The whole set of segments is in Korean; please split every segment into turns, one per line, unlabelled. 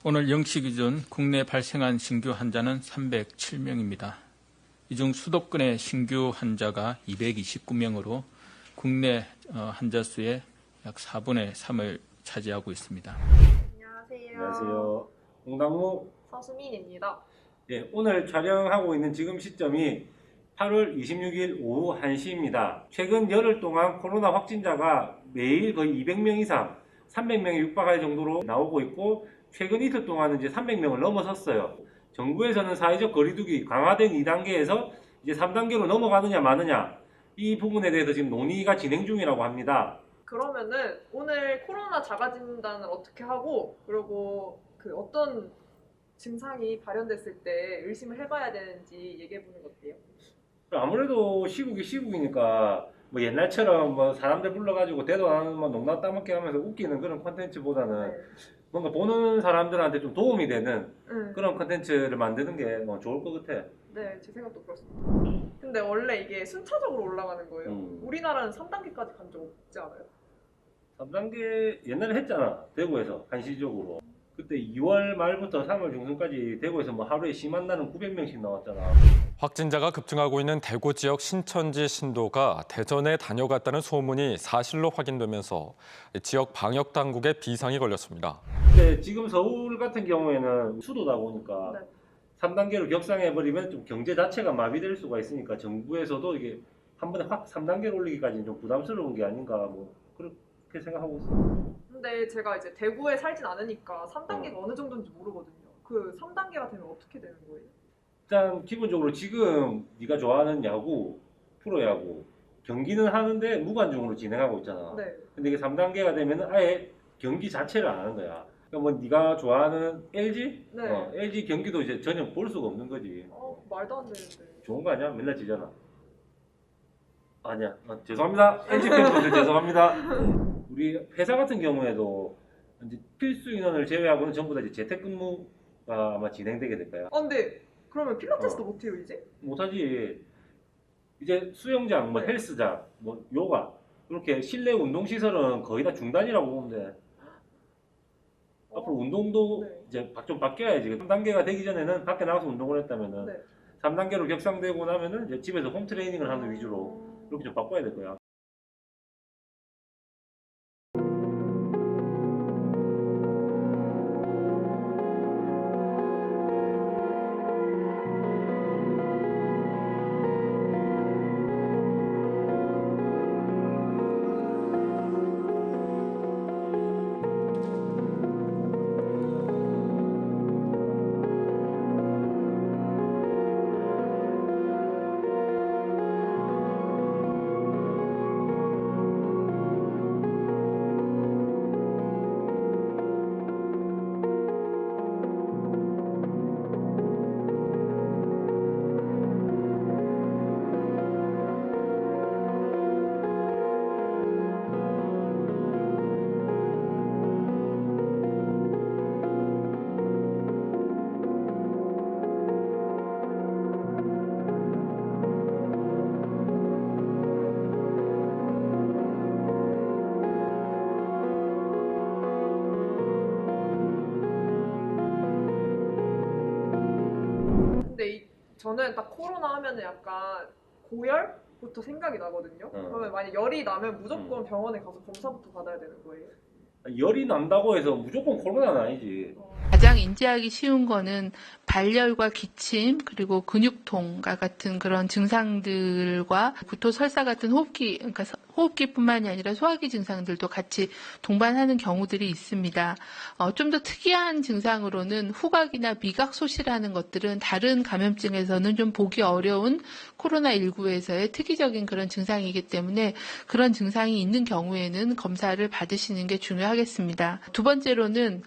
오늘 0시 기준 국내 발생한 신규 환자는 307명입니다. 이 중 수도권의 신규 환자가 229명으로 국내 환자 수의 약 4분의 3을 차지하고 있습니다.
안녕하세요.
안녕하세요. 홍당무
서수민입니다.
예, 오늘 촬영하고 있는 지금 시점이 8월 26일 오후 1시입니다. 최근 열흘 동안 코로나 확진자가 매일 거의 200명 이상, 300명에 육박할 정도로 나오고 있고, 최근 이틀 동안은 이제 300명을 넘어섰어요. 정부에서는 사회적 거리두기 강화된 2단계에서 이제 3단계로 넘어가느냐 마느냐, 이 부분에 대해서 지금 논의가 진행 중이라고 합니다.
그러면은 오늘 코로나 자가진단을 어떻게 하고, 그리고 어떤 증상이 발현됐을 때 의심을 해봐야 되는지 얘기해보는 거 어때요?
아무래도 시국이 시국이니까 뭐 옛날처럼 뭐 사람들 불러가지고 대도 안 하는 뭐 농담 따먹게 하면서 웃기는 그런 콘텐츠보다는
네.
뭔가 보는 사람들한테 좀 도움이 되는
응.
그런 콘텐츠를 만드는 게 뭐 좋을 것 같아.
네, 제 생각도 그렇습니다. 근데 원래 이게 순차적으로 올라가는 거예요. 우리나라는 3단계까지 간 적 없지 않아요?
3단계 옛날에 했잖아. 대구에서 한시적으로. 그때 2월 말부터 3월 중순까지 대구에서 뭐 하루에 심한 날은 900명씩 나왔잖아.
확진자가 급증하고 있는 대구 지역 신천지 신도가 대전에 다녀갔다는 소문이 사실로 확인되면서 지역 방역 당국에 비상이 걸렸습니다.
근데 지금 서울 같은 경우에는 수도다 보니까
네.
3단계로 격상해버리면 좀 경제 자체가 마비될 수가 있으니까 정부에서도 이게 한 번에 확 3단계로 올리기까지는 좀 부담스러운 게 아닌가 뭐 그렇게 생각하고 있습니다.
근데 제가 이제 대구에 살진 않으니까 3단계가 어느 정도인지 모르거든요. 그 3단계가 되면 어떻게 되는 거예요?
일단 기본적으로 지금 네가 좋아하는 야구, 프로야구 경기는 하는데 무관중으로 진행하고 있잖아.
네.
근데 이게 3단계가 되면은 아예 경기 자체를 안 하는 거야. 그러니까 뭐 네가 좋아하는 LG?
네.
LG 경기도 이제 전혀 볼 수가 없는 거지.
말도 안 되는데.
좋은 거 아니야? 맨날 지잖아. 아니야. 죄송합니다. LG 팬분들 죄송합니다. 우리 회사 같은 경우에도 이제 필수 인원을 제외하고는 전부 다 이제 재택근무가 아마 진행되게 될 거야.
근데 그러면 필라테스도 못해요 이제?
못하지. 이제 수영장, 뭐
네.
헬스장, 뭐 요가 이렇게 실내 운동 시설은 거의 다 중단이라고 보면 돼. 앞으로 운동도
네.
이제 좀 바뀌어야지. 3단계가 되기 전에는 밖에 나가서 운동을 했다면은
네.
3단계로 격상되고 나면은 이제 집에서 홈 트레이닝을 하는 위주로 이렇게 좀 바꿔야 될 거야.
근데 저는 딱 코로나 하면은 약간 고열부터 생각이 나거든요. 그러면 만약 열이 나면 무조건 병원에 가서 검사부터 받아야 되는 거예요.
열이 난다고 해서 무조건 코로나는 아니지.
가장 인지하기 쉬운 거는 발열과 기침 그리고 근육통과 같은 그런 증상들과 구토 설사 같은 호흡기, 그러니까 호흡기뿐만이 아니라 소화기 증상들도 같이 동반하는 경우들이 있습니다. 좀 더 특이한 증상으로는 후각이나 미각 소실하는 것들은 다른 감염증에서는 좀 보기 어려운 코로나19에서의 특이적인 그런 증상이기 때문에 그런 증상이 있는 경우에는 검사를 받으시는 게 중요하겠습니다. 두 번째로는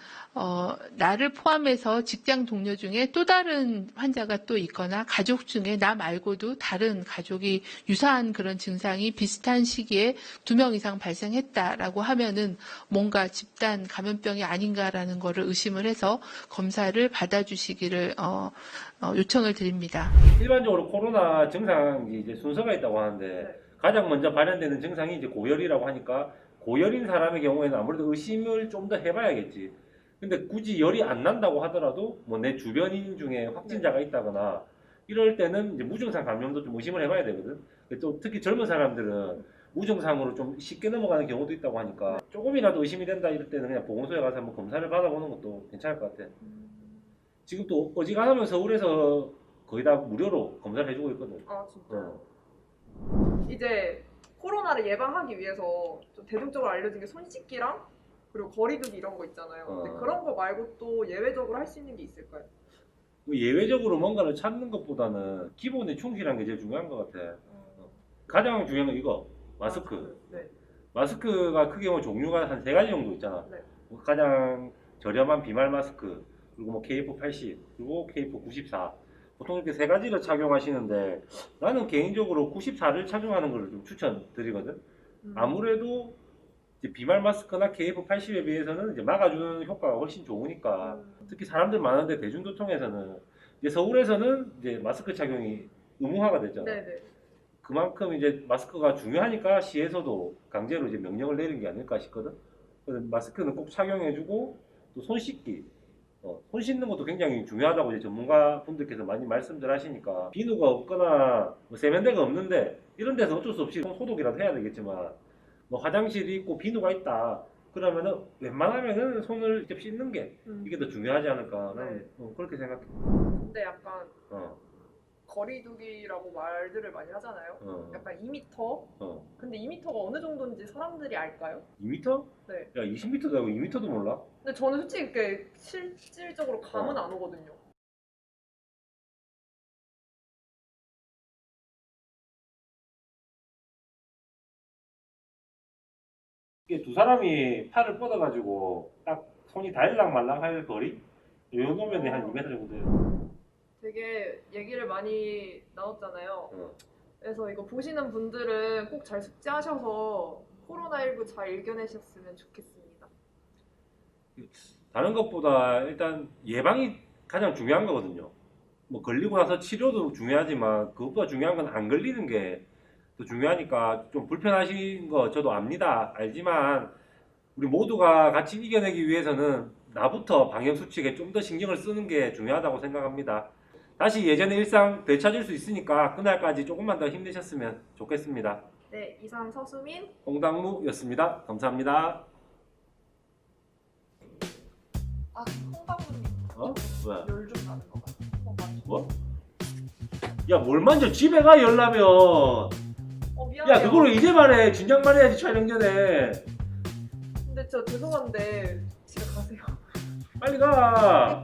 나를 포함해서 직장 동료 중에 또 다른 환자가 또 있거나 가족 중에 나 말고도 다른 가족이 유사한 그런 증상이 비슷한 시기에 2명 이상 발생했다라고 하면은 뭔가 집단 감염병이 아닌가라는 거를 의심을 해서 검사를 받아주시기를 요청을 드립니다.
일반적으로 코로나 증상이 이제 순서가 있다고 하는데 가장 먼저 발현되는 증상이 이제 고열이라고 하니까 고열인 사람의 경우에는 아무래도 의심을 좀 더 해봐야겠지. 근데 굳이 열이 안 난다고 하더라도 뭐 내 주변인 중에 확진자가 있다거나 이럴 때는 이제 무증상 감염도 좀 의심을 해봐야 되거든. 근데 또 특히 젊은 사람들은 무증상으로 좀 쉽게 넘어가는 경우도 있다고 하니까 조금이라도 의심이 된다 이럴 때는 그냥 보건소에 가서 한번 검사를 받아보는 것도 괜찮을 것 같아. 지금 또 어지간하면 서울에서 거의 다 무료로 검사를 해주고 있거든.
아 진짜.
어.
이제 코로나를 예방하기 위해서 좀 대중적으로 알려진 게 손 씻기랑 그리고 거리두기 이런 거 있잖아요. 근데 그런 거 말고 또 예외적으로 할 수 있는 게 있을까요?
뭐 예외적으로 뭔가를 찾는 것보다는 기본에 충실한 게 제일 중요한 것 같아. 가장 중요한 건 이거 마스크.
네.
마스크가 크게 보면 종류가 한 3가지 정도 있잖아.
네.
가장 저렴한 비말 마스크, 그리고 뭐 KF80, 그리고 KF94. 보통 이렇게 3가지를 착용하시는데 나는 개인적으로 94를 착용하는 걸 좀 추천드리거든. 아무래도 이제 비말 마스크나 KF80에 비해서는 이제 막아주는 효과가 훨씬 좋으니까 특히 사람들 많은데 대중교통에서는 이제 서울에서는 이제 마스크 착용이 의무화가 됐잖아.
네네.
그만큼 이제 마스크가 중요하니까 시에서도 강제로 이제 명령을 내린 게 아닐까 싶거든. 그래서 마스크는 꼭 착용해주고 또 손 씻기. 손 씻는 것도 굉장히 중요하다고 이제 전문가 분들께서 많이 말씀들 하시니까 비누가 없거나 뭐 세면대가 없는데 이런 데서 어쩔 수 없이 손 소독이라도 해야 되겠지만 뭐 화장실이 있고 비누가 있다 그러면은 웬만하면은 손을 직접 씻는 게 이게 더 중요하지 않을까 나는 그렇게 생각해.
근데 약간
어,
거리두기라고 말들을 많이 하잖아요. 약간 2m? 근데 2m가 어느 정도인지 사람들이 알까요?
2m?
네.
야 20m도 하고 2m도 몰라?
근데 저는 솔직히 그게 실질적으로 감은 안 오거든요.
이게 두 사람이 팔을 뻗어가지고 딱 손이 달랑말랑할 거리? 이 정도면 한 2m 정도 돼요.
되게 얘기를 많이 나눴잖아요.
어.
그래서 이거 보시는 분들은 꼭 잘 숙지하셔서 코로나19 잘 이겨내셨으면 좋겠습니다.
다른 것보다 일단 예방이 가장 중요한 거거든요. 뭐 걸리고 나서 치료도 중요하지만 그것보다 중요한 건 안 걸리는 게 더 중요하니까 좀 불편하신 거 저도 압니다. 알지만 우리 모두가 같이 이겨내기 위해서는 나부터 방역수칙에 좀 더 신경을 쓰는 게 중요하다고 생각합니다. 다시 예전의 일상 되찾을 수 있으니까 그날까지 조금만 더 힘내셨으면 좋겠습니다.
네, 이상 서수민.
홍당무였습니다. 감사합니다.
아, 홍당무님.
어? 왜?
열좀 나는 것 같아요.
뭐? 야, 뭘 만져? 집에 가, 열라면.
미안해요.
야, 그걸 이제 말해. 진작 말해야지, 촬영 전에.
근데 저 죄송한데 집에 가세요.
빨리 가.